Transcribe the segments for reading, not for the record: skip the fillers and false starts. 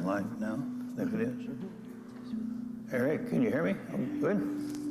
live now. I think it is. Eric, can you hear me? Oh, good.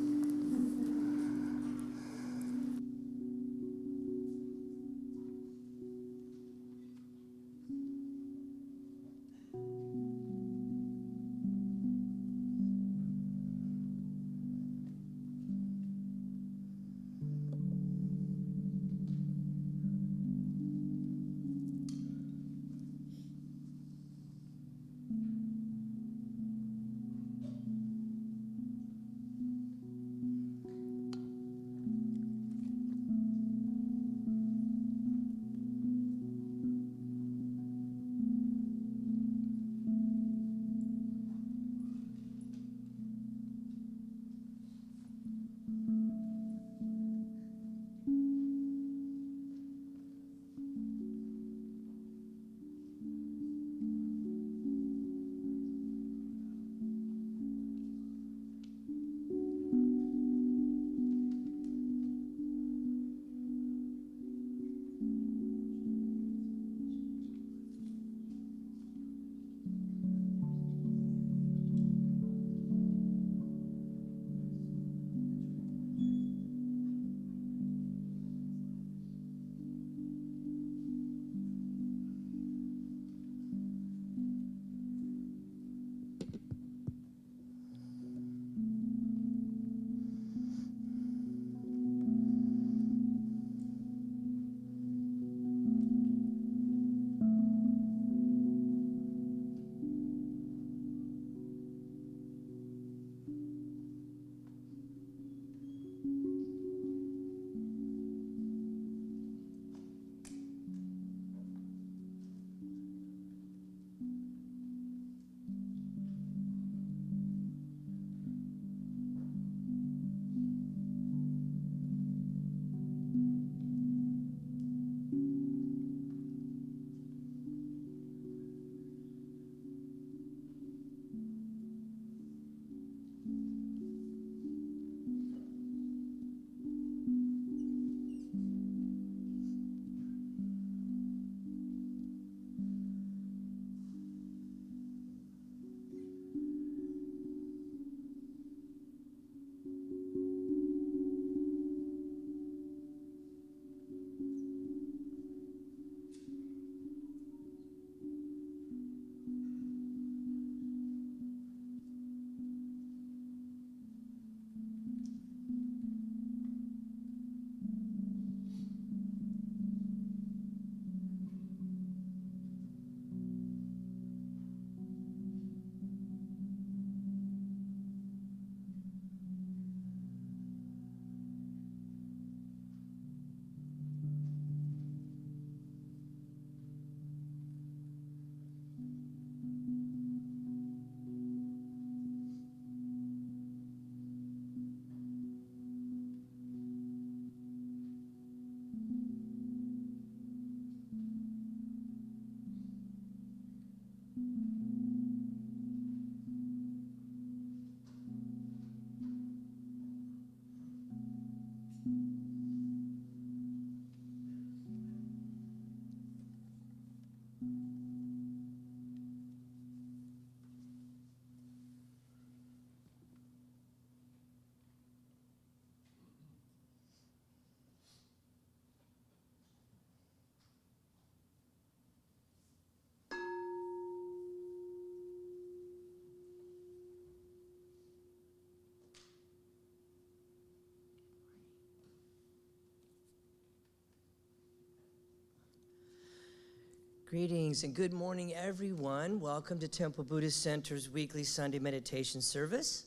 Greetings and good morning, everyone. Welcome to Temple Buddhist Center's weekly Sunday meditation service.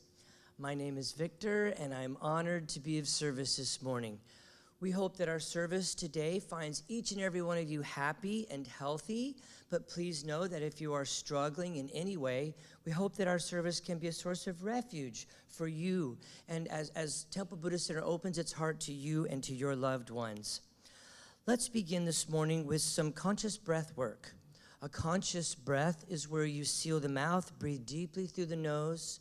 My name is Victor, and I'm honored to be of service this morning. We hope that our service today finds each and every one of you happy and healthy, but please know that if you are struggling in any way, we hope that our service can be a source of refuge for you, and as Temple Buddhist Center opens its heart to you and to your loved ones. Let's begin this morning with some conscious breath work. A conscious breath is where you seal the mouth, breathe deeply through the nose,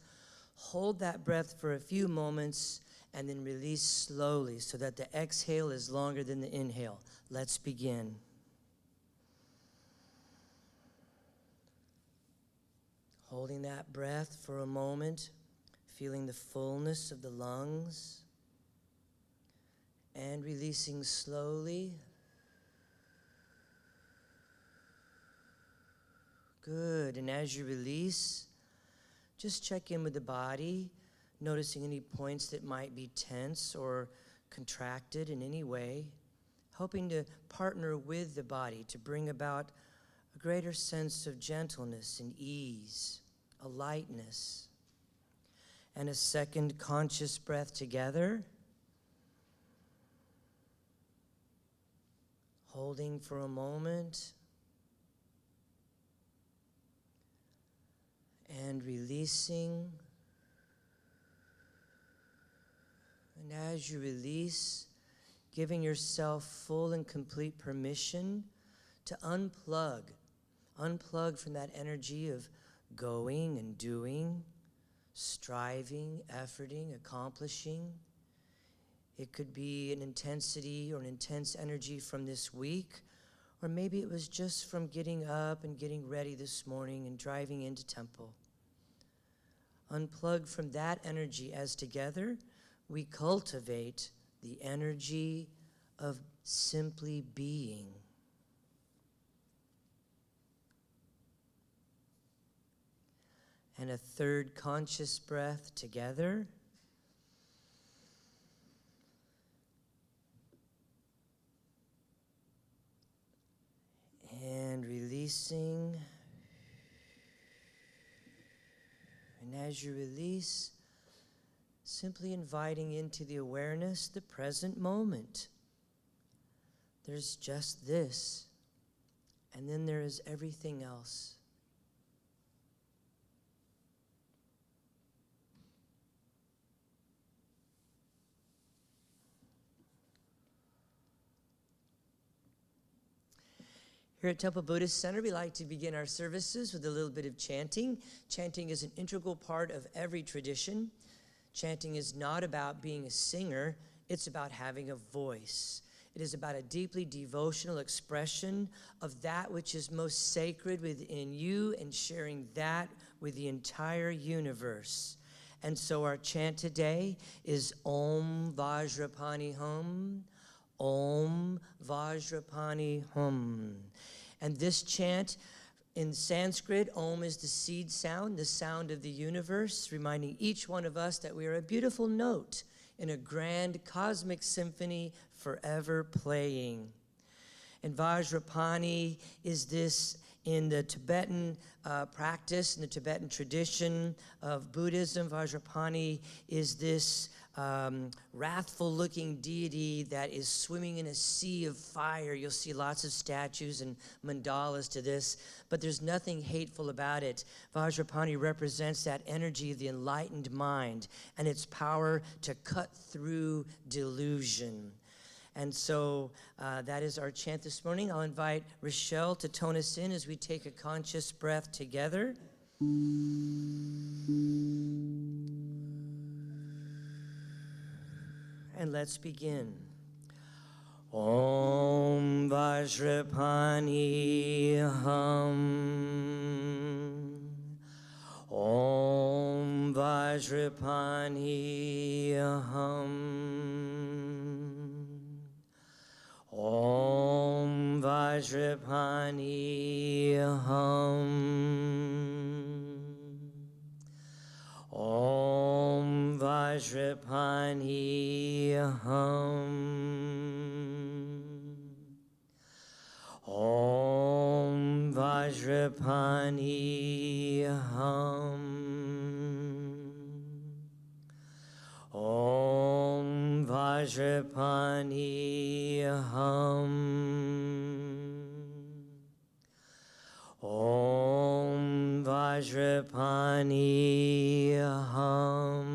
hold that breath for a few moments, and then release slowly so that the exhale is longer than the inhale. Let's begin. Holding that breath for a moment, feeling the fullness of the lungs, and releasing slowly. Good. And as you release, just check in with the body, noticing any points that might be tense or contracted in any way, hoping to partner with the body to bring about a greater sense of gentleness and ease, a lightness. And a second conscious breath together, holding for a moment, and releasing. And as you release, giving yourself full and complete permission to unplug from that energy of going and doing, striving, efforting, accomplishing. It could be an intensity or an intense energy from this week, or maybe it was just from getting up and getting ready this morning and driving into temple. Unplug from that energy as together we cultivate the energy of simply being. And a third conscious breath together. And releasing. And as you release, simply inviting into the awareness the present moment. There's just this, and then there is everything else. Here at Temple Buddhist Center, we like to begin our services with a little bit of chanting. Chanting is an integral part of every tradition. Chanting is not about being a singer, it's about having a voice. It is about a deeply devotional expression of that which is most sacred within you and sharing that with the entire universe. And so our chant today is Om Vajrapani Hum, Om Vajrapani Hum. And this chant, in Sanskrit, Om is the seed sound, the sound of the universe, reminding each one of us that we are a beautiful note in a grand cosmic symphony forever playing. And Vajrapani is this in the Tibetan practice, in the Tibetan tradition of Buddhism. Vajrapani is this wrathful-looking deity that is swimming in a sea of fire. You'll see lots of statues and mandalas to this, but there's nothing hateful about it. Vajrapani represents that energy of the enlightened mind and its power to cut through delusion. And so that is our chant this morning. I'll invite Rochelle to tone us in as we take a conscious breath together. And let's begin. Om Vajrapani Hum. Om Vajrapani Hum. Om Vajrapani Hum. Om Vajrapani Hum. Om Vajrapani Hum. Om Vajrapani Hum. Om Vajrapani Hum.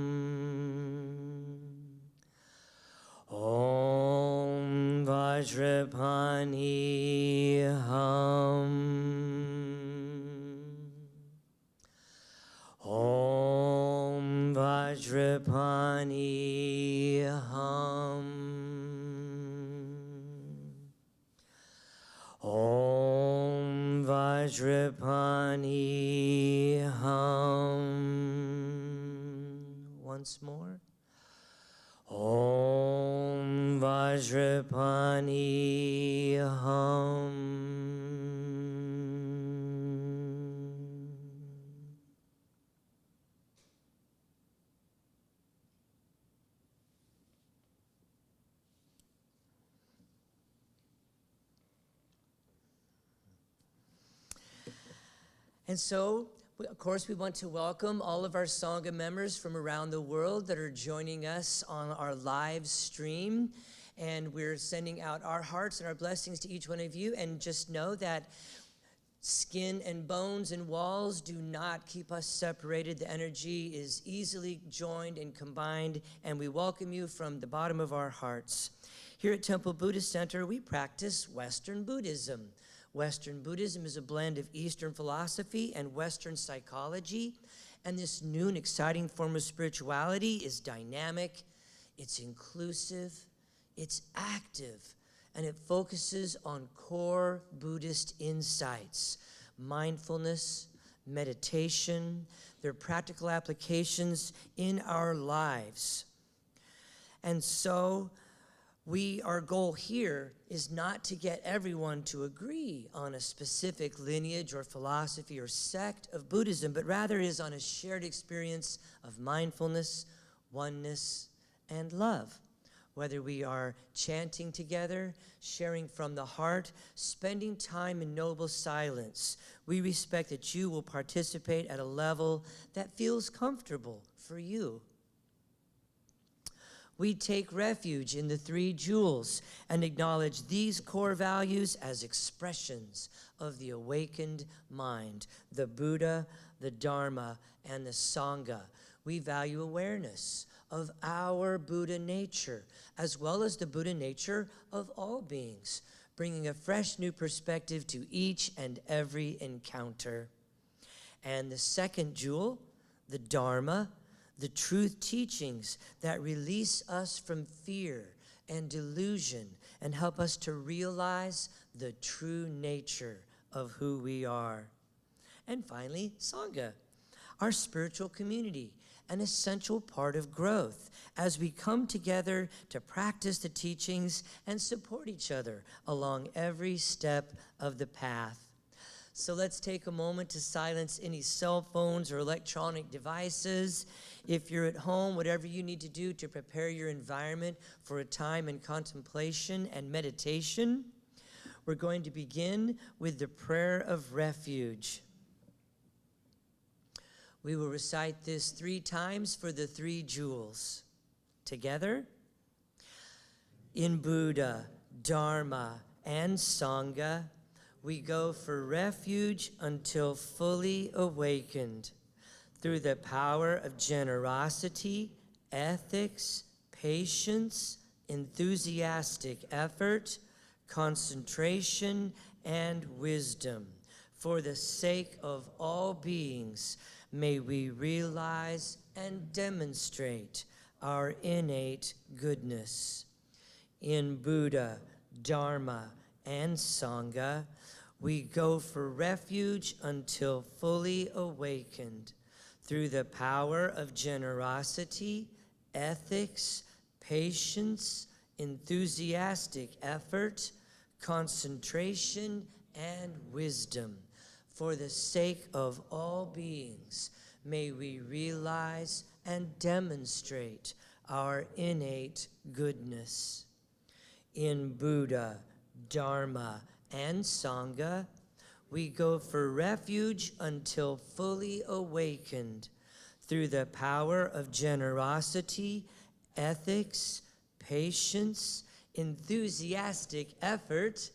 Om Vajrapani Hum. Om Vajrapani Hum. Om Vajrapani Vajrapani Hum. Once more. Om Vajrapani Hum. And so, of course, we want to welcome all of our Sangha members from around the world that are joining us on our live stream. And we're sending out our hearts and our blessings to each one of you. And just know that skin and bones and walls do not keep us separated. The energy is easily joined and combined. And we welcome you from the bottom of our hearts. Here at Temple Buddhist Center, we practice Western Buddhism. Western Buddhism is a blend of Eastern philosophy and Western psychology, and this new and exciting form of spirituality is dynamic, it's inclusive, it's active, and it focuses on core Buddhist insights, mindfulness, meditation, their practical applications in our lives. And so, our goal here is not to get everyone to agree on a specific lineage or philosophy or sect of Buddhism, but rather is on a shared experience of mindfulness, oneness, and love. Whether we are chanting together, sharing from the heart, spending time in noble silence, we respect that you will participate at a level that feels comfortable for you. We take refuge in the three jewels and acknowledge these core values as expressions of the awakened mind, the Buddha, the Dharma, and the Sangha. We value awareness of our Buddha nature, as well as the Buddha nature of all beings, bringing a fresh new perspective to each and every encounter. And the second jewel, the Dharma, the truth teachings that release us from fear and delusion and help us to realize the true nature of who we are. And finally, Sangha, our spiritual community, an essential part of growth as we come together to practice the teachings and support each other along every step of the path. So let's take a moment to silence any cell phones or electronic devices. If you're at home, whatever you need to do to prepare your environment for a time in contemplation and meditation, we're going to begin with the prayer of refuge. We will recite this 3 times for the 3 jewels. Together, in Buddha, Dharma, and Sangha, we go for refuge until fully awakened through the power of generosity, ethics, patience, enthusiastic effort, concentration, and wisdom. For the sake of all beings, may we realize and demonstrate our innate goodness. In Buddha, Dharma, and Sangha, we go for refuge until fully awakened through the power of generosity, ethics, patience, enthusiastic effort, concentration, and wisdom. For the sake of all beings, may we realize and demonstrate our innate goodness. In Buddha, Dharma, and Sangha, we go for refuge until fully awakened through the power of generosity, ethics, patience, enthusiastic effort,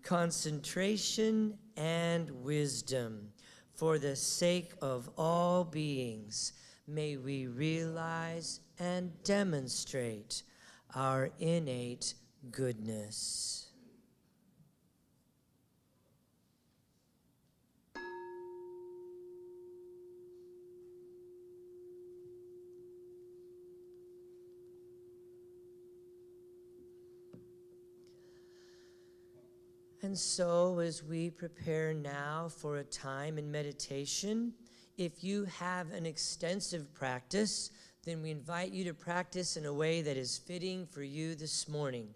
concentration, and wisdom. For the sake of all beings, may we realize and demonstrate our innate goodness. And so, as we prepare now for a time in meditation, if you have an extensive practice, then we invite you to practice in a way that is fitting for you this morning.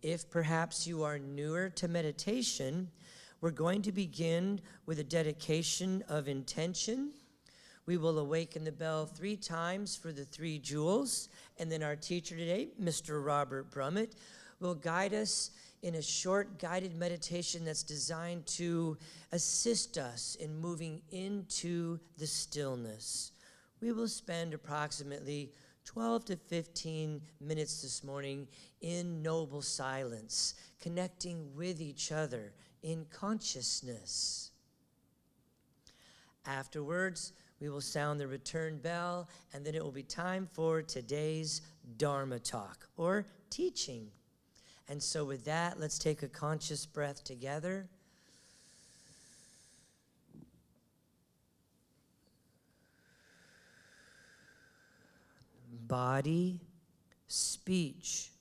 If perhaps you are newer to meditation, we're going to begin with a dedication of intention. We will awaken the bell 3 times for the 3 jewels, and then our teacher today, Mr. Robert Brumet, will guide us in a short guided meditation that's designed to assist us in moving into the stillness. We will spend approximately 12 to 15 minutes this morning in noble silence, connecting with each other in consciousness. Afterwards, we will sound the return bell, and then it will be time for today's Dharma talk, or teaching. And so with that, let's take a conscious breath together. Body, speech,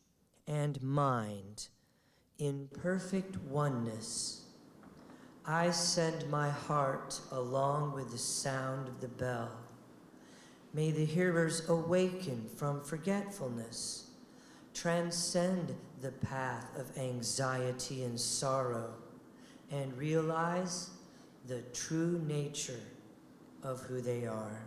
and mind in perfect oneness. I send my heart along with the sound of the bell. May the hearers awaken from forgetfulness, transcend the path of anxiety and sorrow, and realize the true nature of who they are.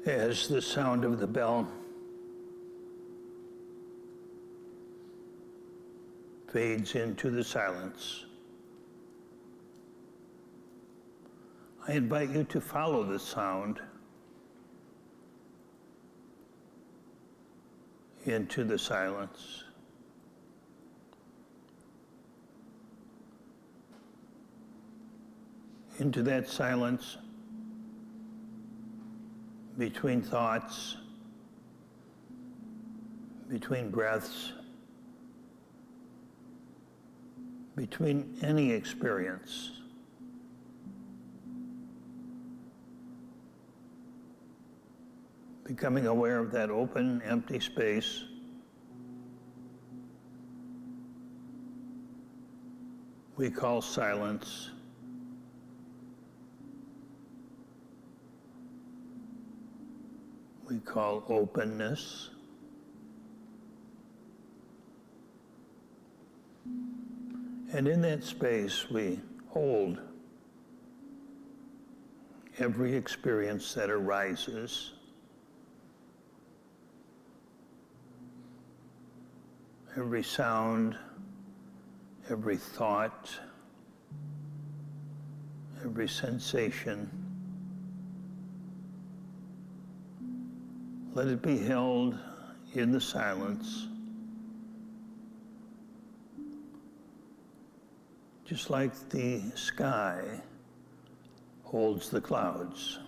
As the sound of the bell fades into the silence, I invite you to follow the sound into the silence. Into that silence between thoughts, between breaths, between any experience. Becoming aware of that open, empty space. We call silence. We call openness. And in that space, we hold every experience that arises. Every sound, every thought, every sensation. Let it be held in the silence, just like the sky holds the clouds.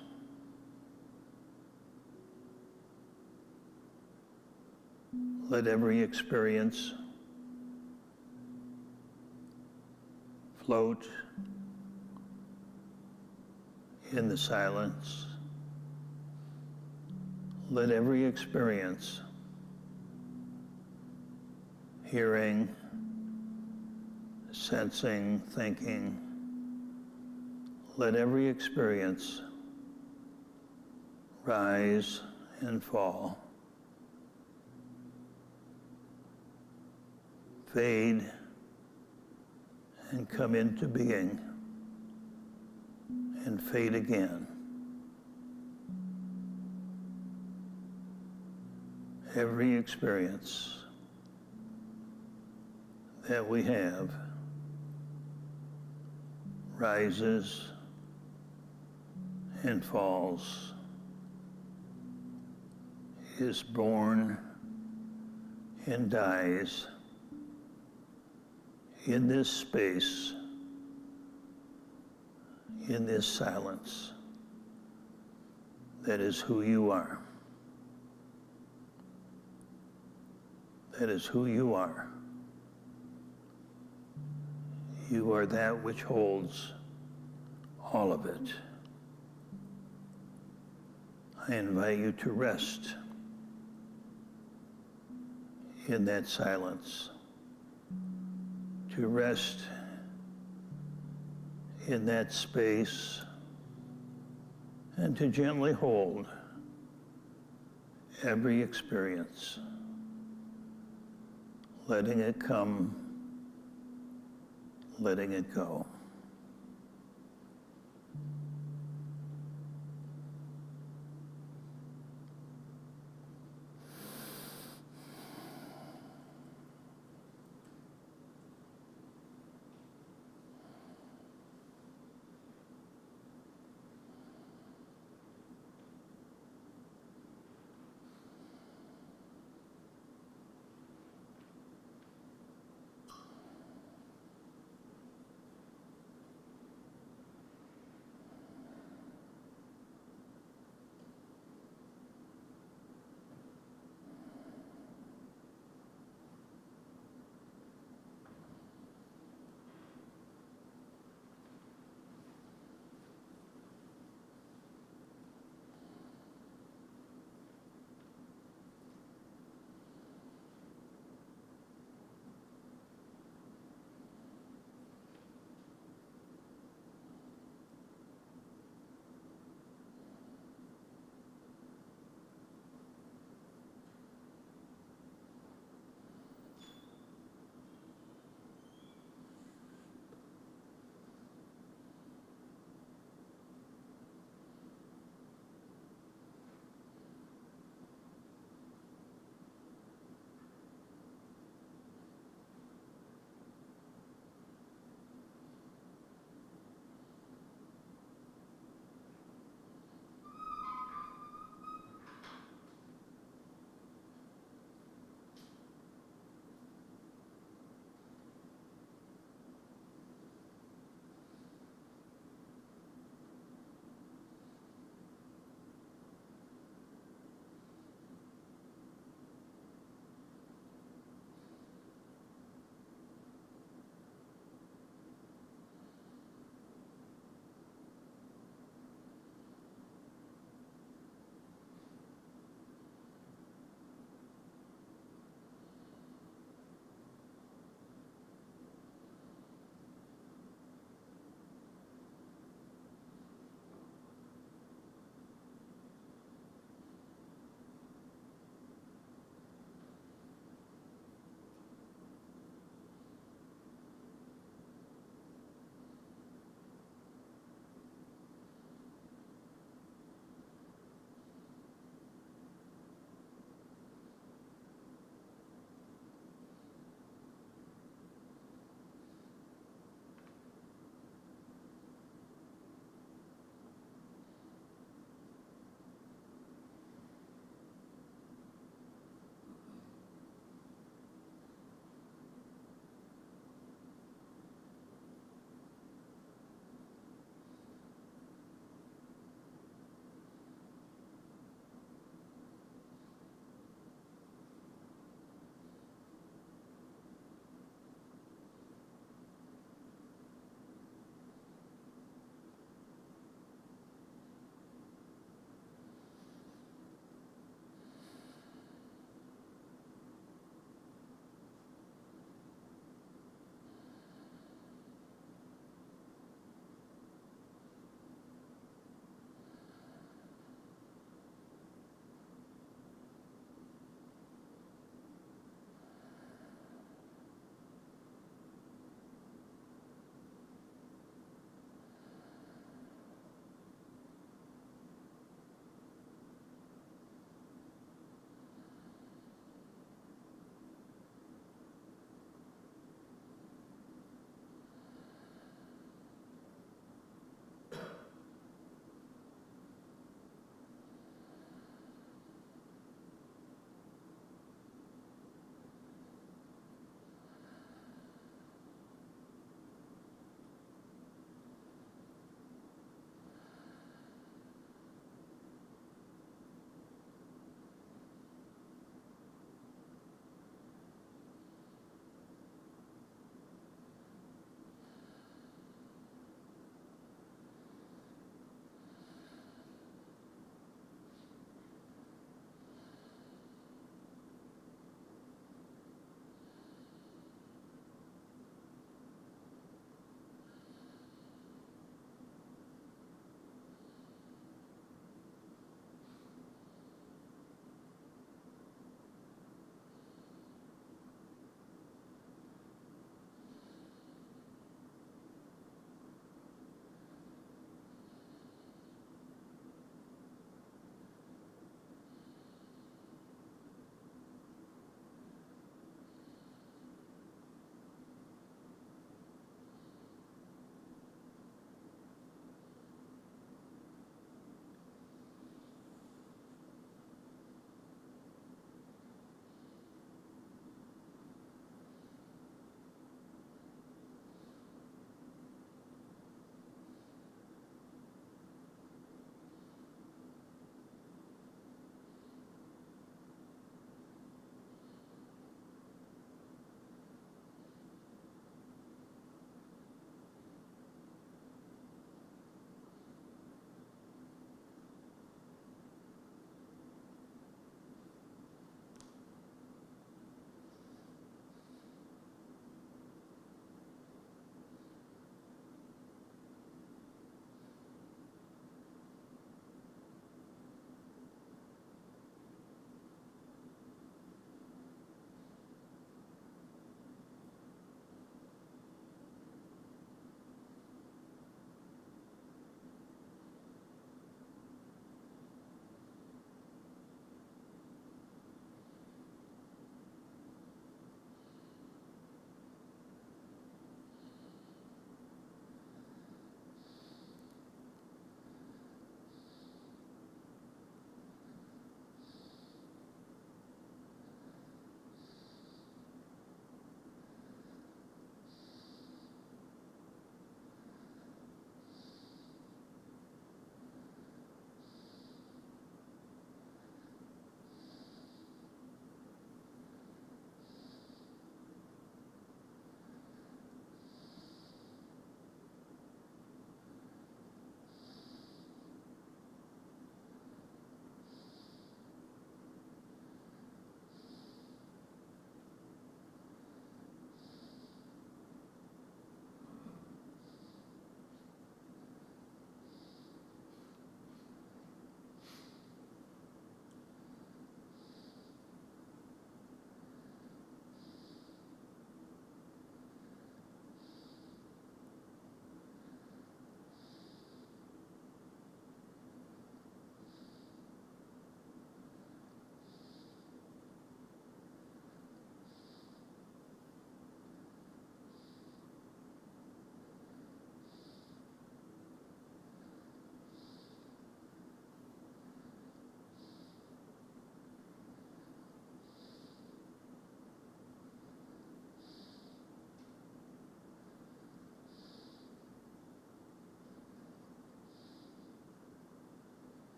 Let every experience float in the silence. Let every experience, hearing, sensing, thinking, let every experience rise and fall, fade and come into being, and fade again. Every experience that we have rises and falls, is born and dies in this space, in this silence. That is who you are. That is who you are. You are that which holds all of it. I invite you to rest in that silence, to rest in that space, and to gently hold every experience, letting it come, letting it go.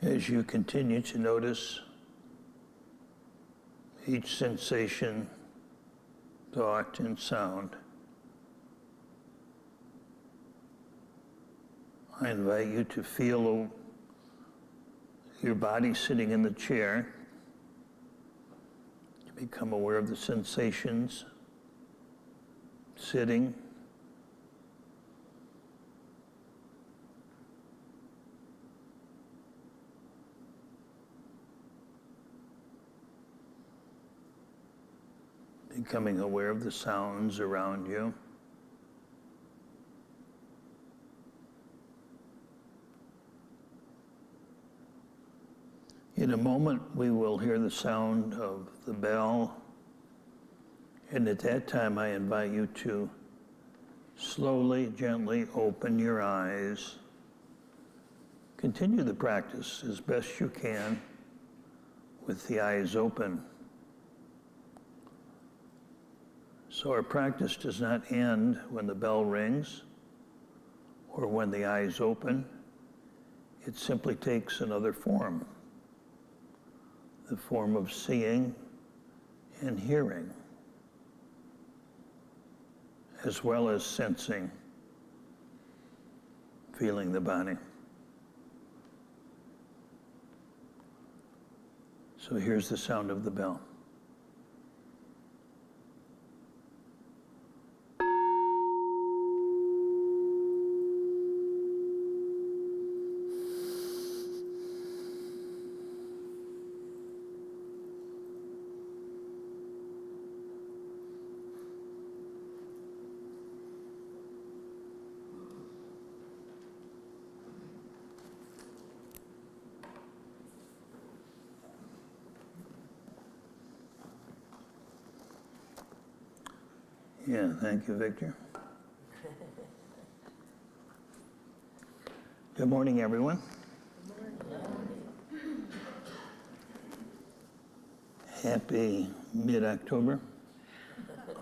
As you continue to notice each sensation, thought, and sound, I invite you to feel your body sitting in the chair, to become aware of the sensations sitting, becoming aware of the sounds around you. In a moment, we will hear the sound of the bell, and at that time, I invite you to slowly, gently open your eyes. Continue the practice as best you can with the eyes open. So our practice does not end when the bell rings or when the eyes open. It simply takes another form, the form of seeing and hearing, as well as sensing, feeling the body. So here's the sound of the bell. Yeah, thank you, Victor. Good morning, everyone. Happy mid-October,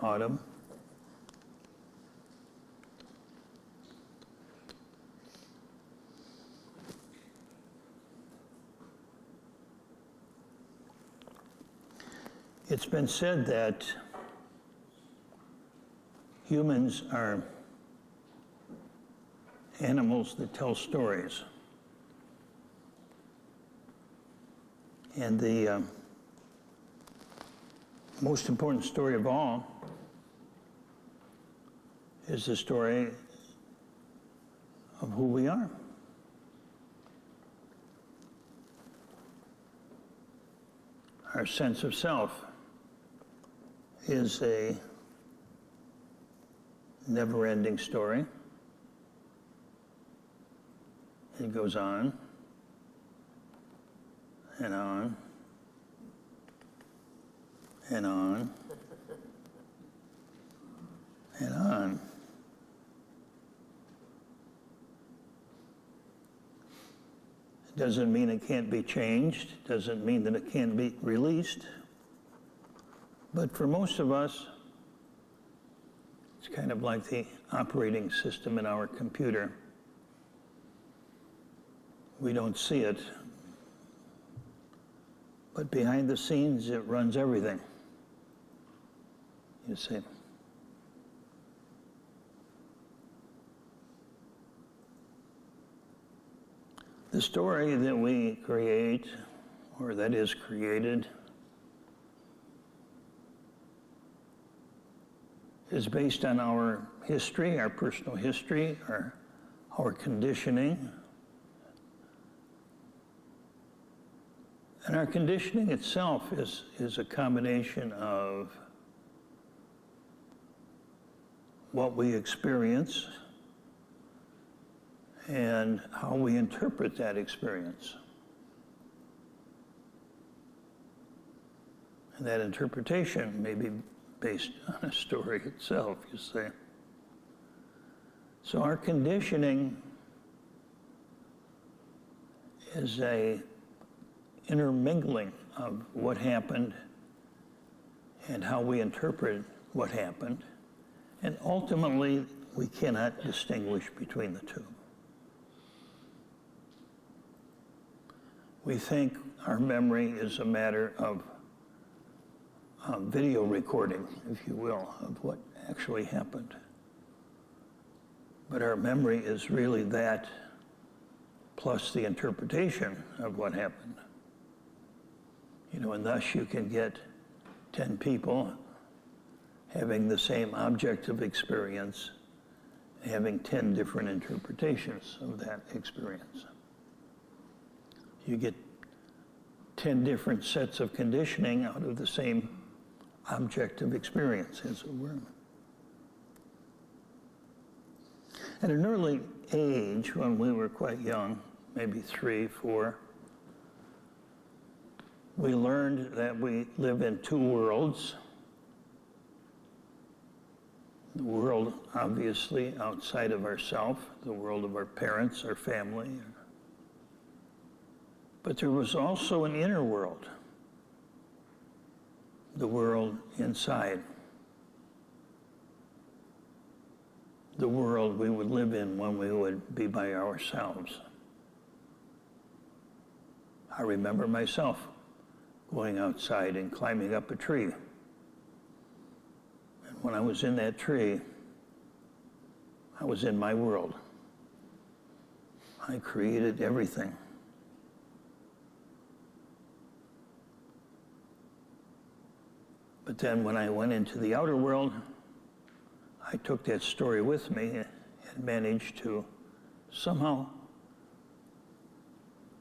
autumn. It's been said that humans are animals that tell stories. And the most important story of all is the story of who we are. Our sense of self is a never-ending story. It goes on and on and on and on. It doesn't mean it can't be changed. It doesn't mean that it can't be released. But for most of us, it's kind of like the operating system in our computer. We don't see it, but behind the scenes, it runs everything. You see. The story that we create, or that is created, is based on our history, our personal history, our conditioning. And our conditioning itself is a combination of what we experience and how we interpret that experience. And that interpretation may be based on a story itself, you see. So our conditioning is a intermingling of what happened and how we interpret what happened. And ultimately, we cannot distinguish between the two. We think our memory is a matter of video recording, if you will, of what actually happened. But our memory is really that plus the interpretation of what happened. You know, and thus you can get 10 people having the same objective experience, having 10 different interpretations of that experience. You get 10 different sets of conditioning out of the same objective experience, as it were. At an early age, when we were quite young, maybe 3, 4, we learned that we live in two worlds. The world, obviously, outside of ourselves, the world of our parents, our family. But there was also an inner world, the world inside. The world we would live in when we would be by ourselves. I remember myself going outside and climbing up a tree. And when I was in that tree, I was in my world. I created everything. But then when I went into the outer world, I took that story with me and managed to somehow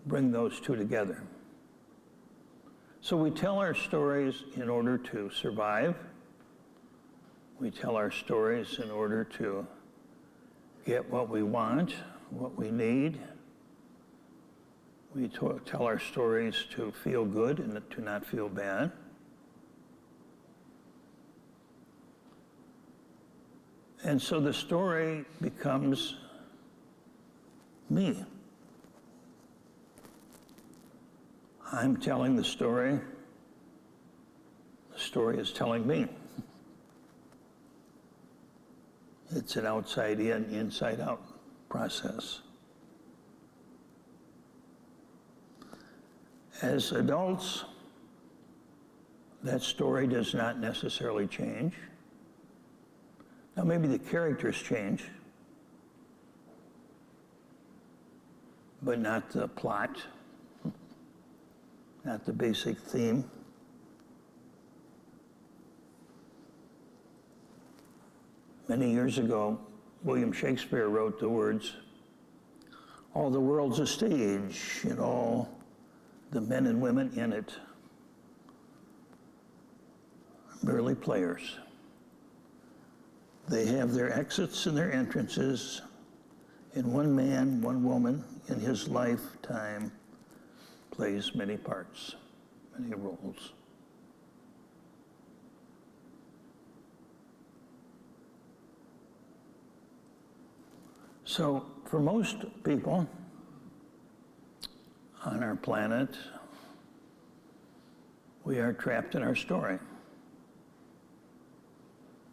bring those two together. So we tell our stories in order to survive. We tell our stories in order to get what we want, what we need. We tell our stories to feel good and to not feel bad. And so the story becomes me. I'm telling the story is telling me. It's an outside in, inside out process. As adults, that story does not necessarily change. Now, maybe the characters change, but not the plot, not the basic theme. Many years ago, William Shakespeare wrote the words, "All the world's a stage, and all the men and women in it are merely players. They have their exits and their entrances, and one man, one woman in his lifetime plays many parts, many roles." So for most people on our planet, we are trapped in our story.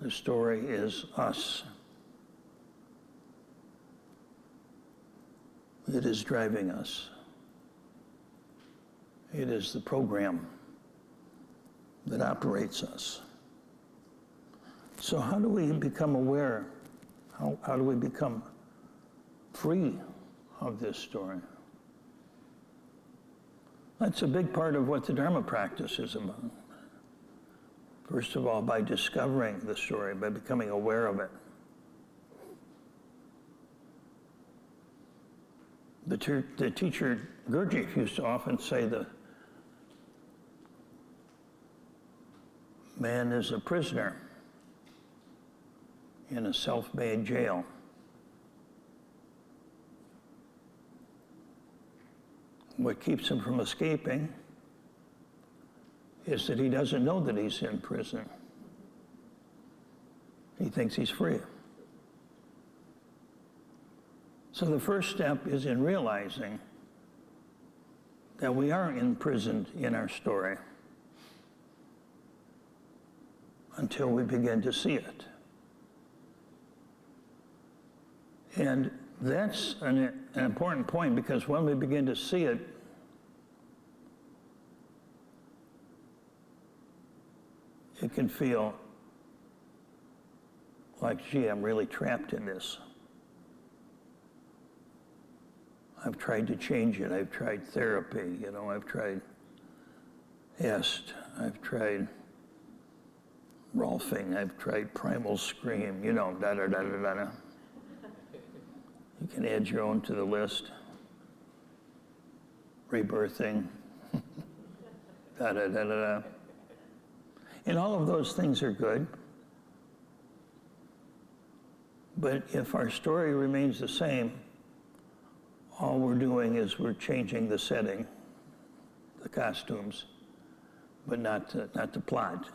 The story is us. It is driving us. It is the program that operates us. So how do we become aware? How do we become free of this story? That's a big part of what the Dharma practice is about. First of all, by discovering the story, by becoming aware of it. The teacher Gurdjieff used to often say the man is a prisoner in a self-made jail. What keeps him from escaping is that he doesn't know that he's in prison. He thinks he's free. So the first step is in realizing that we are imprisoned in our story until we begin to see it. And that's an important point, because when we begin to see it, it can feel like, gee, I'm really trapped in this. I've tried to change it. I've tried therapy, I've tried EST. I've tried Rolfing. I've tried Primal Scream, da-da-da-da-da-da. You can add your own to the list. Rebirthing, da-da-da-da-da. And all of those things are good. But if our story remains the same, all we're doing is we're changing the setting, the costumes, but not the plot.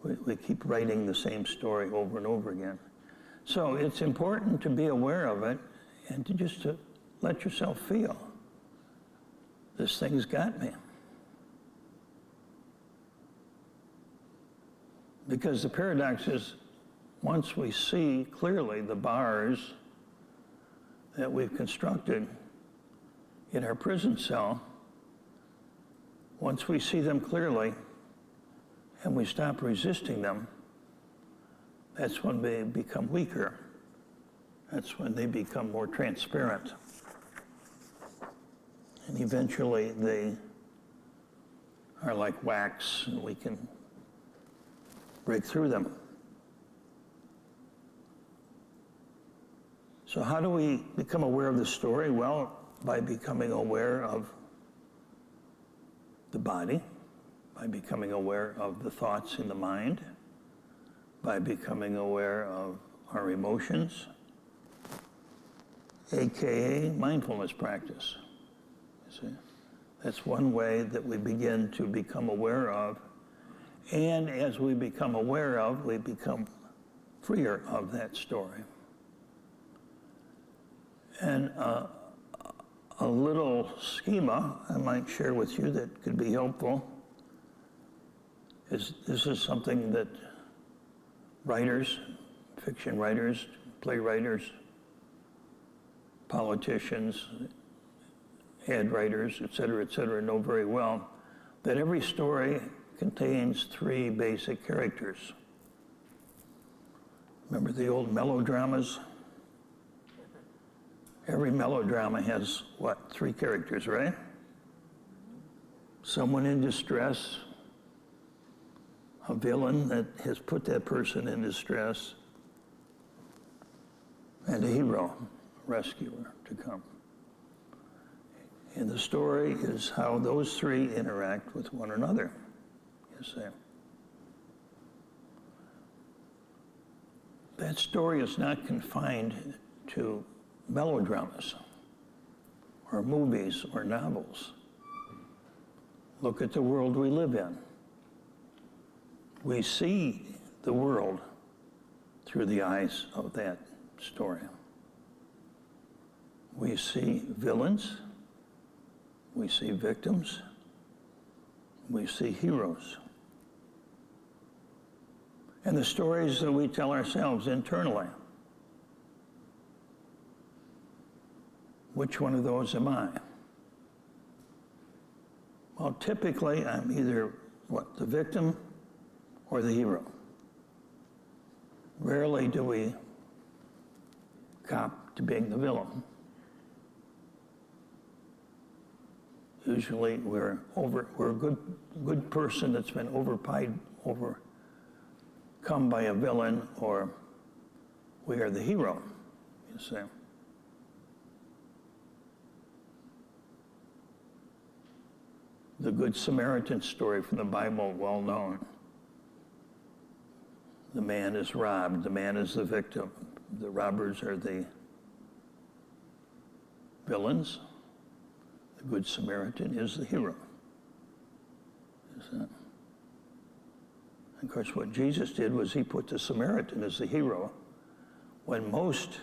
we keep writing the same story over and over again. So it's important to be aware of it and to let yourself feel, this thing's got me. Because the paradox is, once we see clearly the bars that we've constructed in our prison cell, once we see them clearly and we stop resisting them, that's when they become weaker. That's when they become more transparent. And eventually they are like wax and we can break through them. So how do we become aware of the story? Well, by becoming aware of the body, by becoming aware of the thoughts in the mind, by becoming aware of our emotions, aka mindfulness practice. You see? That's one way that we begin to become aware of, and as we become aware of, we become freer of that story. And a little schema I might share with you that could be helpful is this is something that writers, fiction writers, playwriters, politicians, ad writers, et cetera, know very well, that every story contains 3 basic characters. Remember the old melodramas? Every melodrama has, 3 characters, right? Someone in distress, a villain that has put that person in distress, and a hero, a rescuer to come. And the story is how those 3 interact with one another, you see. That story is not confined to melodramas or movies or novels. Look at the world we live in. We see the world through the eyes of that story. We see villains, we see victims, we see heroes. And the stories that we tell ourselves internally, which one of those am I? Well, typically I'm either, the victim or the hero. Rarely do we cop to being the villain. Usually we're a good person that's been overcome by a villain, or we are the hero, you see. The Good Samaritan story from the Bible, well known. The man is robbed, the man is the victim. The robbers are the villains. The Good Samaritan is the hero. And of course, what Jesus did was he put the Samaritan as the hero, when most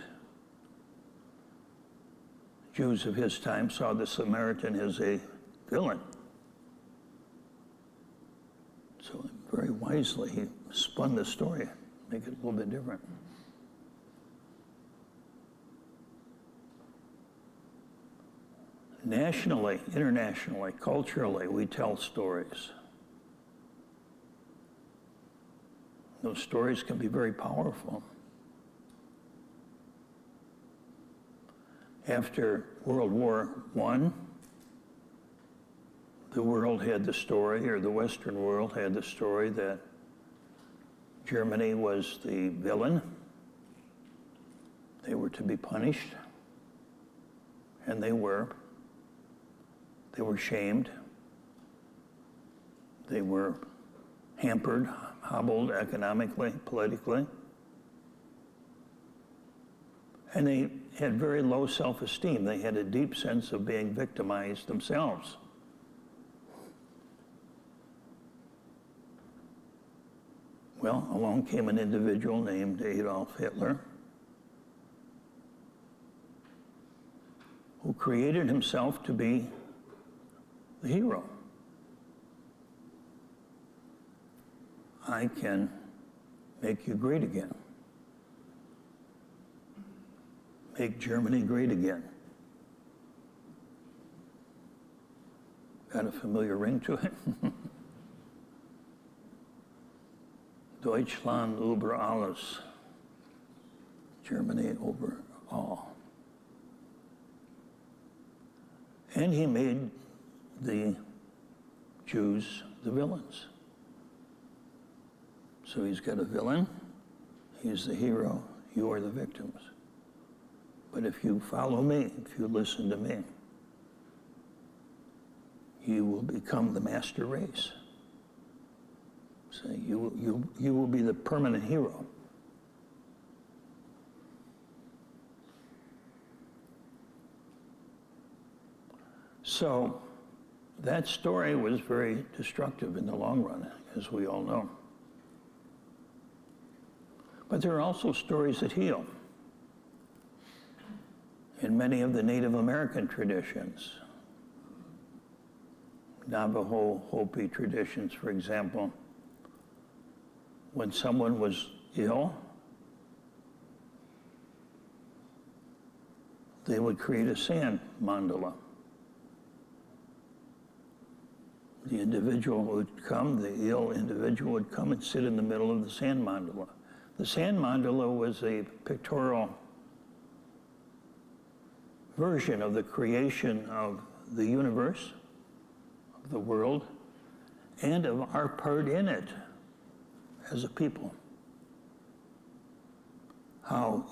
Jews of his time saw the Samaritan as a villain. So very wisely, he spun the story, make it a little bit different. Nationally, internationally, culturally, we tell stories. Those stories can be very powerful. After World War I, the world had the story, or the Western world had the story, that Germany was the villain. They were to be punished, and they were. They were shamed. They were hampered, hobbled economically, politically. And they had very low self-esteem. They had a deep sense of being victimized themselves. Well, along came an individual named Adolf Hitler, who created himself to be the hero. I can make you great again. Make Germany great again. Got a familiar ring to it. Deutschland über alles. Germany over all. And he made the Jews the villains. So he's got a villain, he's the hero, you are the victims. But if you follow me, if you listen to me, you will become the master race. So you will be the permanent hero. So that story was very destructive in the long run, as we all know. But there are also stories that heal. In many of the Native American traditions, Navajo, Hopi traditions, for example, when someone was ill, they would create a sand mandala. The individual would come, the ill individual would come and sit in the middle of the sand mandala. The sand mandala was a pictorial version of the creation of the universe, of the world, and of our part in it as a people. How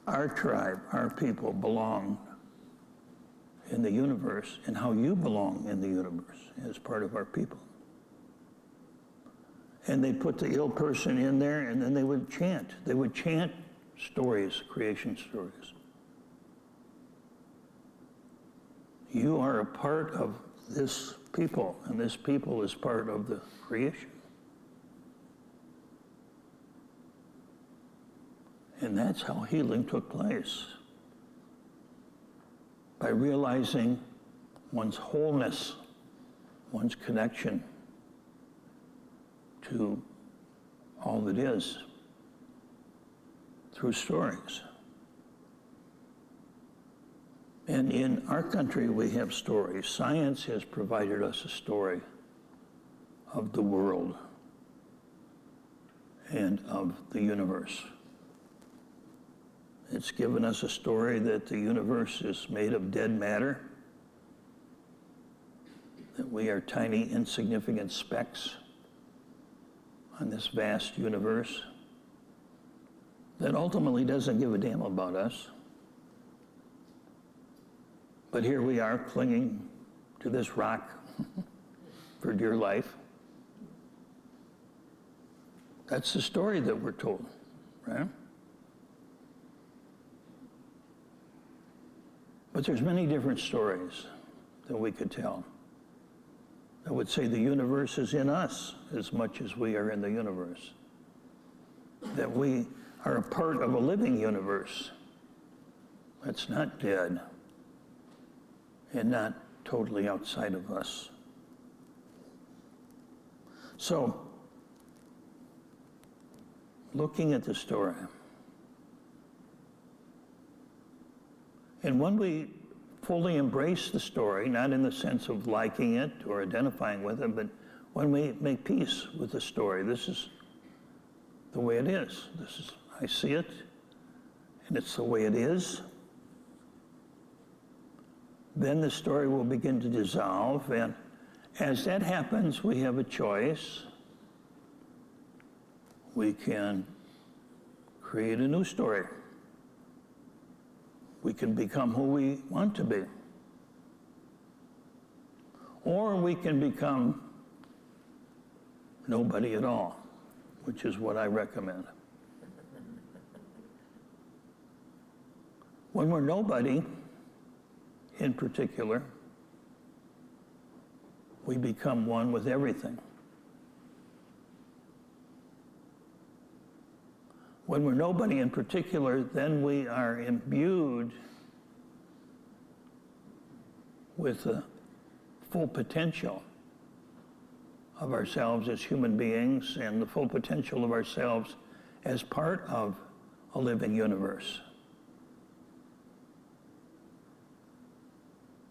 our tribe, our people belong in the universe, and how you belong in the universe as part of our people. And they put the ill person in there, and then they would chant. They would chant stories, creation stories. You are a part of this people, and this people is part of the creation. And that's how healing took place. By realizing one's wholeness, one's connection to all that is through stories. And in our country, we have stories. Science has provided us a story of the world and of the universe. It's given us a story that the universe is made of dead matter, that we are tiny, insignificant specks on this vast universe that ultimately doesn't give a damn about us. But here we are clinging to this rock for dear life. That's the story that we're told, right? But there's many different stories that we could tell. I would say the universe is in us as much as we are in the universe. That we are a part of a living universe that's not dead and not totally outside of us. So, looking at the story, and when we fully embrace the story, not in the sense of liking it or identifying with it, but when we make peace with the story, this is the way it is. I see it, and it's the way it is. Then the story will begin to dissolve, and as that happens, we have a choice. We can create a new story. We can become who we want to be. Or we can become nobody at all, which is what I recommend. When we're nobody, in particular, we become one with everything. When we're nobody in particular, then we are imbued with the full potential of ourselves as human beings and the full potential of ourselves as part of a living universe.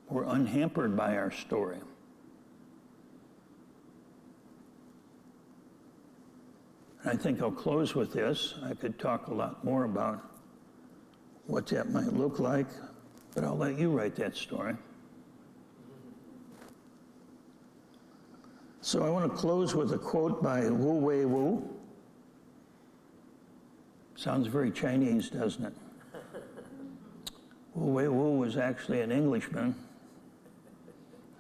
We're unhampered by our story. And I think I'll close with this. I could talk a lot more about what that might look like, but I'll let you write that story. So I want to close with a quote by Wu Wei Wu. Sounds very Chinese, doesn't it? Wu Wei Wu was actually an Englishman.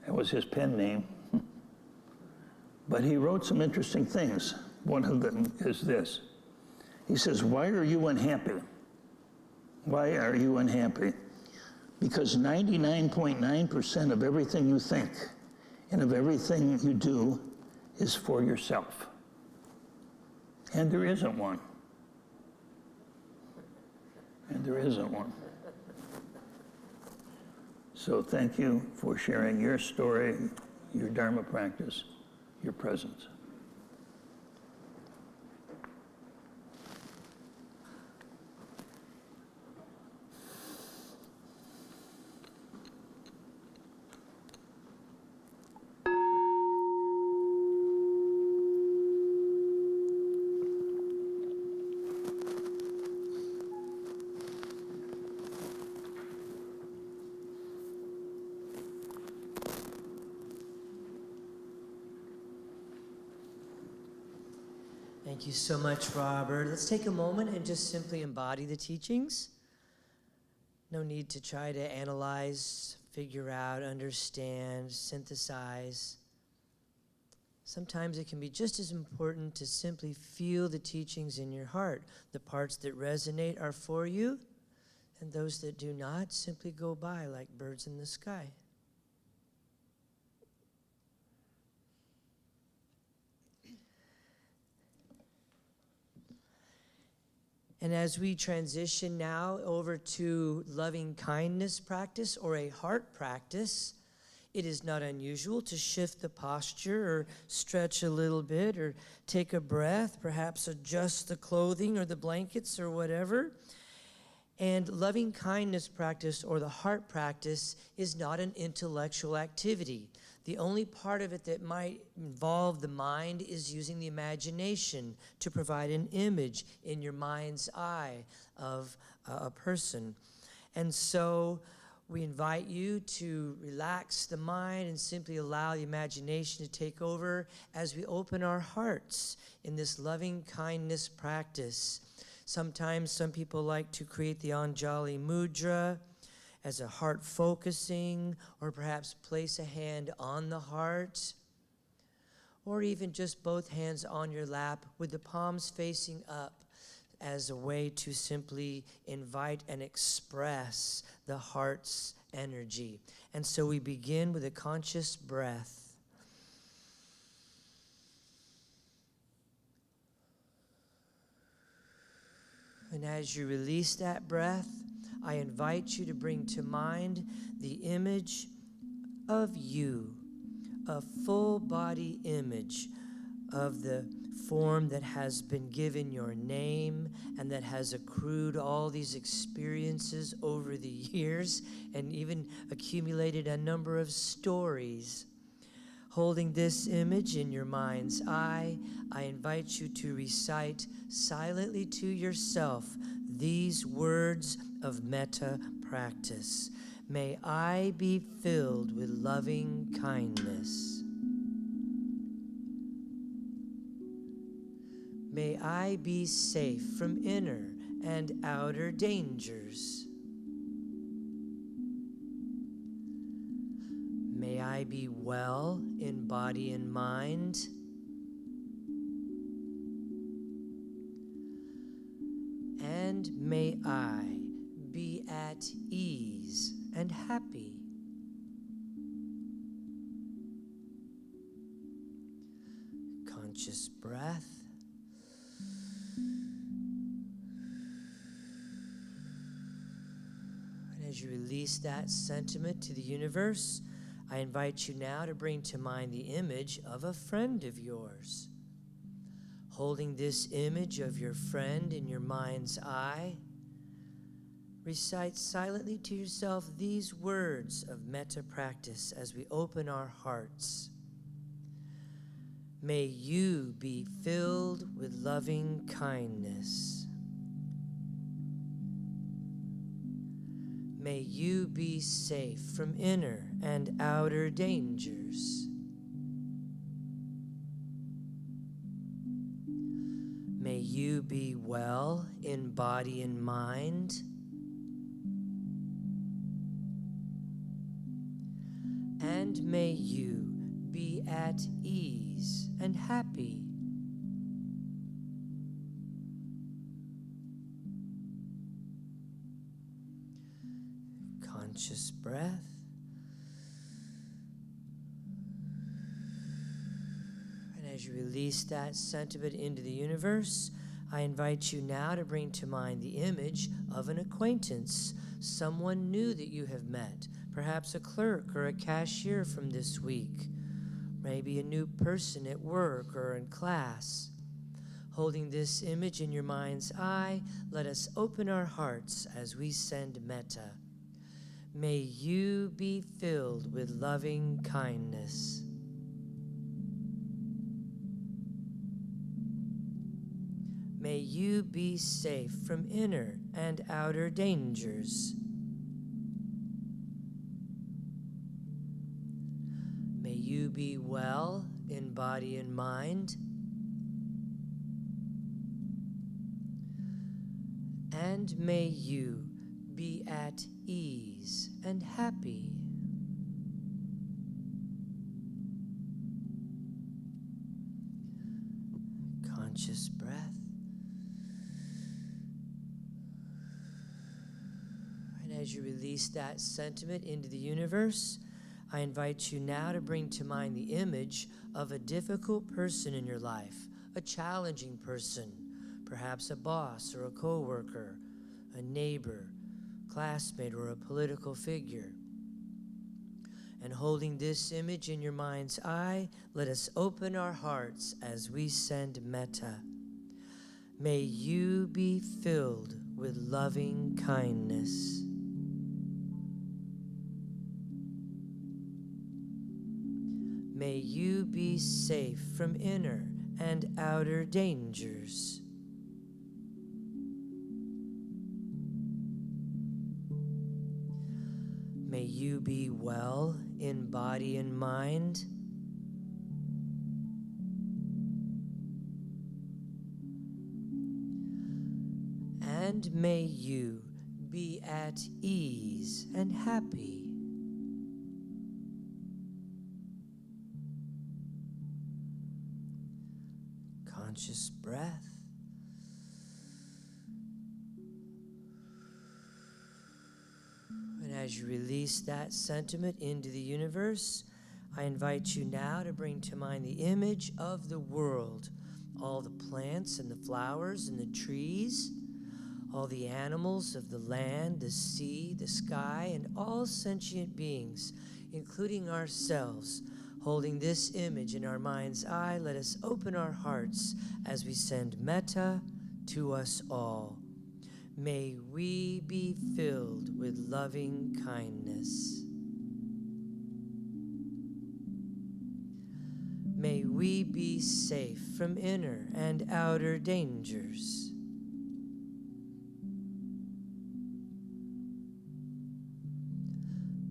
That was his pen name. But he wrote some interesting things. One of them is this. He says, "Why are you unhappy? Why are you unhappy? Because 99.9% of everything you think and of everything you do is for yourself. And there isn't one. And there isn't one." So thank you for sharing your story, your Dharma practice, your presence. Thank you so much, Robert. Let's take a moment and just simply embody the teachings. No need to try to analyze, figure out, understand, synthesize. Sometimes it can be just as important to simply feel the teachings in your heart. The parts that resonate are for you, and those that do not simply go by like birds in the sky. And as we transition now over to loving kindness practice or a heart practice, it is not unusual to shift the posture or stretch a little bit or take a breath, perhaps adjust the clothing or the blankets or whatever. And loving kindness practice or the heart practice is not an intellectual activity. The only part of it that might involve the mind is using the imagination to provide an image in your mind's eye of a person. And so we invite you to relax the mind and simply allow the imagination to take over as we open our hearts in this loving kindness practice. Sometimes some people like to create the Anjali Mudra as a heart focusing, or perhaps place a hand on the heart, or even just both hands on your lap with the palms facing up as a way to simply invite and express the heart's energy. And so we begin with a conscious breath. And as you release that breath, I invite you to bring to mind the image of you, a full body image of the form that has been given your name and that has accrued all these experiences over the years and even accumulated a number of stories. Holding this image in your mind's eye, I invite you to recite silently to yourself these words of metta practice. May I be filled with loving kindness. May I be safe from inner and outer dangers. May I be well in body and mind. And may I be at ease and happy. Conscious breath. And as you release that sentiment to the universe, I invite you now to bring to mind the image of a friend of yours. Holding this image of your friend in your mind's eye, recite silently to yourself these words of metta practice as we open our hearts. May you be filled with loving kindness. May you be safe from inner and outer dangers. May you be well in body and mind. And may you be at ease and happy. Conscious breath. And as you release that sentiment into the universe, I invite you now to bring to mind the image of an acquaintance, someone new that you have met, perhaps a clerk or a cashier from this week, maybe a new person at work or in class. Holding this image in your mind's eye, let us open our hearts as we send metta. May you be filled with loving kindness. May you be safe from inner and outer dangers. May you be well in body and mind. And may you be at ease and happy. Conscious breath. And as you release that sentiment into the universe, I invite you now to bring to mind the image of a difficult person in your life, a challenging person, perhaps a boss or a coworker, a neighbor, classmate, or a political figure. And holding this image in your mind's eye, let us open our hearts as we send metta. May you be filled with loving kindness. May you be safe from inner and outer dangers. May you be well in body and mind. And may you be at ease and happy. Conscious breath. And as you release that sentiment into the universe, I invite you now to bring to mind the image of the world, all the plants and the flowers and the trees, all the animals of the land, the sea, the sky, and all sentient beings, including ourselves. Holding this image in our mind's eye, let us open our hearts as we send metta to us all. May we be filled with loving kindness. May we be safe from inner and outer dangers.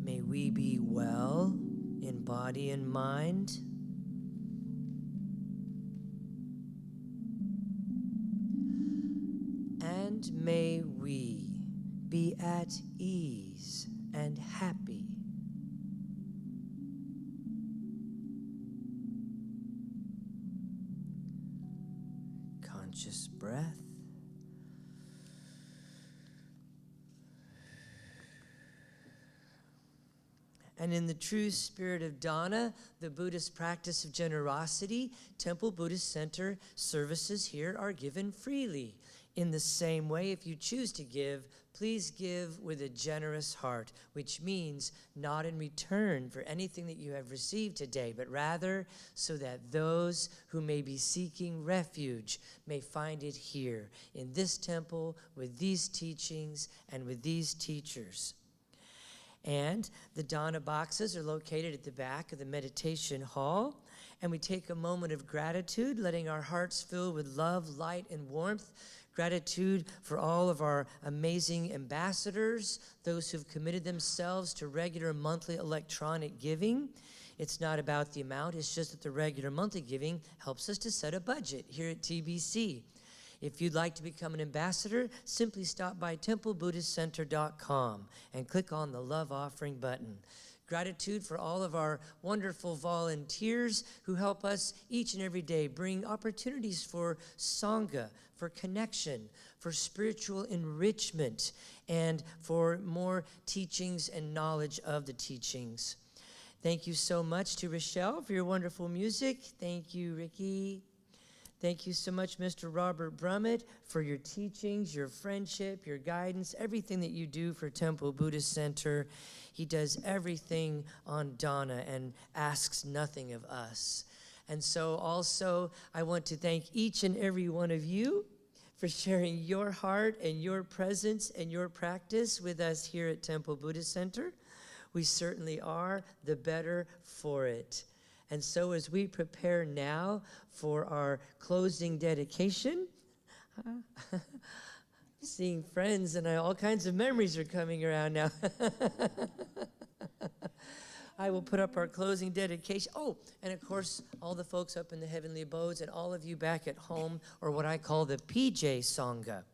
May we be well in body and mind. And may we be at ease and happy. Conscious breath. And in the true spirit of Dana, the Buddhist practice of generosity, Temple Buddhist Center services here are given freely. In the same way, if you choose to give, please give with a generous heart, which means not in return for anything that you have received today, but rather so that those who may be seeking refuge may find it here in this temple with these teachings and with these teachers. And the Dana boxes are located at the back of the meditation hall. And we take a moment of gratitude, letting our hearts fill with love, light, and warmth. Gratitude for all of our amazing ambassadors, those who've committed themselves to regular monthly electronic giving. It's not about the amount, it's just that the regular monthly giving helps us to set a budget here at TBC. If you'd like to become an ambassador, simply stop by templebuddhistcenter.com and click on the Love Offering button. Gratitude for all of our wonderful volunteers who help us each and every day bring opportunities for Sangha, for connection, for spiritual enrichment, and for more teachings and knowledge of the teachings. Thank you so much to Rochelle for your wonderful music. Thank you, Ricky. Thank you so much, Mr. Robert Brumet, for your teachings, your friendship, your guidance, everything that you do for Temple Buddhist Center. He does everything on Dana and asks nothing of us. And so also, I want to thank each and every one of you for sharing your heart and your presence and your practice with us here at Temple Buddhist Center. We certainly are the better for it. And so as we prepare now for our closing dedication, seeing friends and all kinds of memories are coming around now. I will put up our closing dedication. Oh, and of course, all the folks up in the heavenly abodes and all of you back at home, or what I call the PJ Sangha.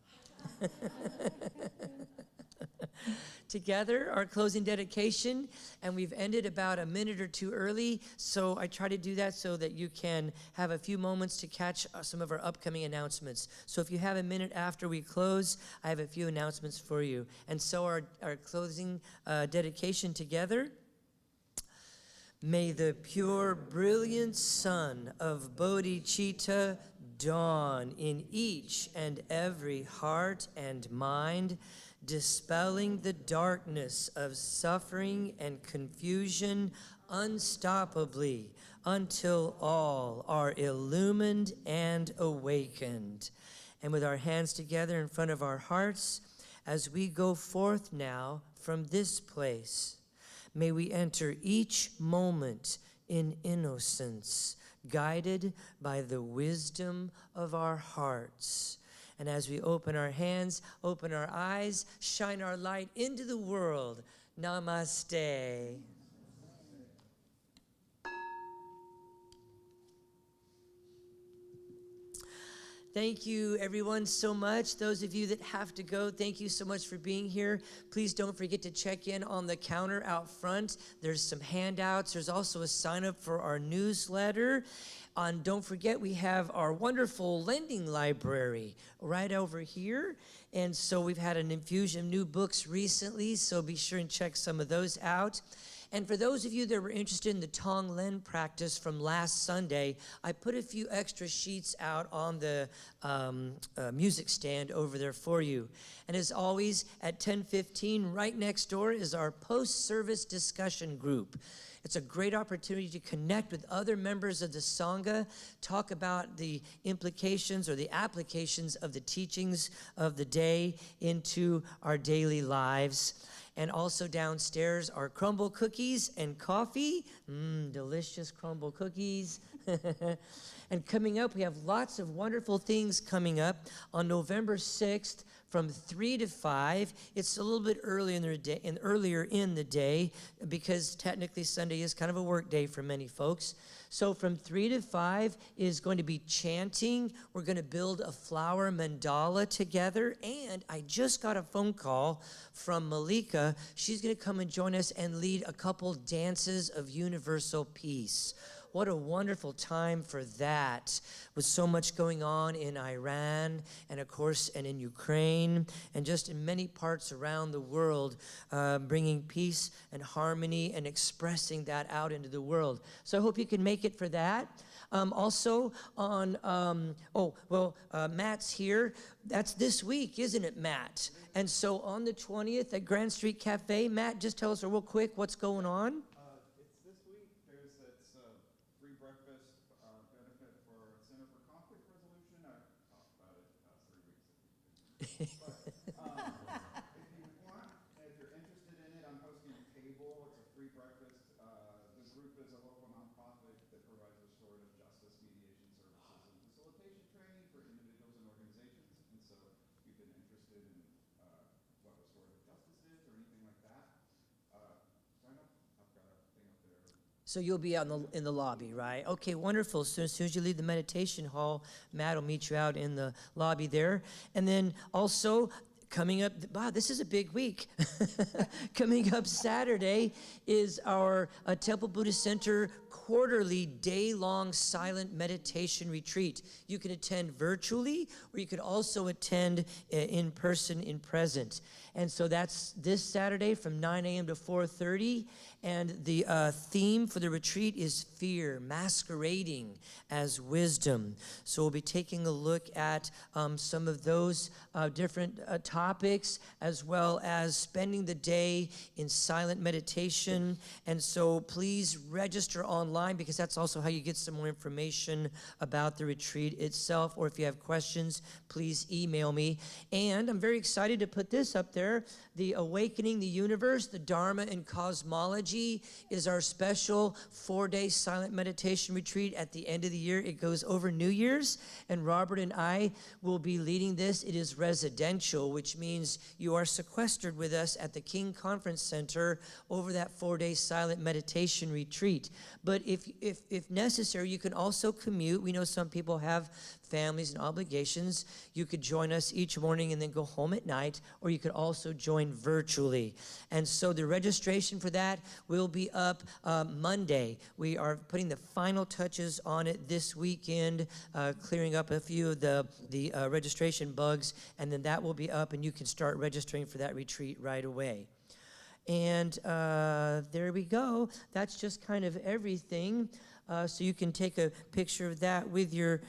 Together, our closing dedication, and we've ended about a minute or two early, so I try to do that so that you can have a few moments to catch some of our upcoming announcements. So if you have a minute after we close, I have a few announcements for you. And so our closing dedication together. May the pure, brilliant sun of bodhicitta dawn in each and every heart and mind, dispelling the darkness of suffering and confusion unstoppably until all are illumined and awakened. And with our hands together in front of our hearts, as we go forth now from this place, may we enter each moment in innocence, guided by the wisdom of our hearts. And as we open our hands, open our eyes, shine our light into the world. Namaste. Thank you, everyone, so much. Those of you that have to go, thank you so much for being here. Please don't forget to check in on the counter out front. There's some handouts. There's also a sign-up for our newsletter. And don't forget, we have our wonderful lending library right over here. And so we've had an infusion of new books recently, so be sure and check some of those out. And for those of you that were interested in the Tonglen practice from last Sunday, I put a few extra sheets out on the music stand over there for you. And as always, at 10:15, right next door is our post-service discussion group. It's a great opportunity to connect with other members of the Sangha, talk about the implications or the applications of the teachings of the day into our daily lives. And also downstairs are crumble cookies and coffee. Delicious crumble cookies. And coming up, we have lots of wonderful things coming up on November 6th from 3 to 5. It's a little bit earlier in the day because technically Sunday is kind of a work day for many folks. So from 3 to 5 is going to be chanting. We're going to build a flower mandala together. And I just got a phone call from Malika. She's going to come and join us and lead a couple dances of universal peace. What a wonderful time for that, with so much going on in Iran and, of course, and in Ukraine and just in many parts around the world, bringing peace and harmony and expressing that out into the world. So I hope you can make it for that. Also on, Matt's here. That's this week, isn't it, Matt? And so on the 20th at Grand Street Cafe, Matt, just tell us real quick what's going on. It's this week. There's free breakfast benefit for Center for Conflict Resolution. I talked about it 3 weeks ago. But if you want, if you're interested in it, I'm hosting a table. It's a free breakfast. The group is a local nonprofit that provides restorative justice, mediation services, and facilitation training for individuals and organizations. And so if you've been interested in what restorative justice is or anything like that, sign up. I've got a thing up there. So you'll be out in the lobby, right? Okay, wonderful. So as soon as you leave the meditation hall, Matt will meet you out in the lobby there. And then also coming up, wow, this is a big week. Coming up Saturday is our Temple Buddhist Center quarterly day-long silent meditation retreat. You can attend virtually, or you could also attend in person, in present. And so that's this Saturday from 9 a.m. to 4:30. And the theme for the retreat is fear, masquerading as wisdom. So we'll be taking a look at some of those different topics, as well as spending the day in silent meditation. And so please register online, because that's also how you get some more information about the retreat itself. Or if you have questions, please email me. And I'm very excited to put this up there. The Awakening the Universe, the Dharma and Cosmology is our special 4-day silent meditation retreat at the end of the year. It goes over New Year's, and Robert and I will be leading this. It is residential, which means you are sequestered with us at the King Conference Center over that 4-day silent meditation retreat. But if necessary, you can also commute. We know some people have families and obligations. You could join us each morning and then go home at night, or you could also join virtually. And so the registration for that will be up Monday. We are putting the final touches on it this weekend, clearing up a few of the registration bugs, and then that will be up, and you can start registering for that retreat right away. And there we go. That's just kind of everything. So you can take a picture of that with your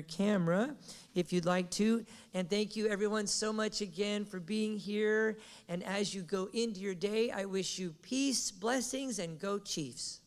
camera if you'd like to. And thank you everyone so much again for being here. And as you go into your day, I wish you peace, blessings, and go Chiefs.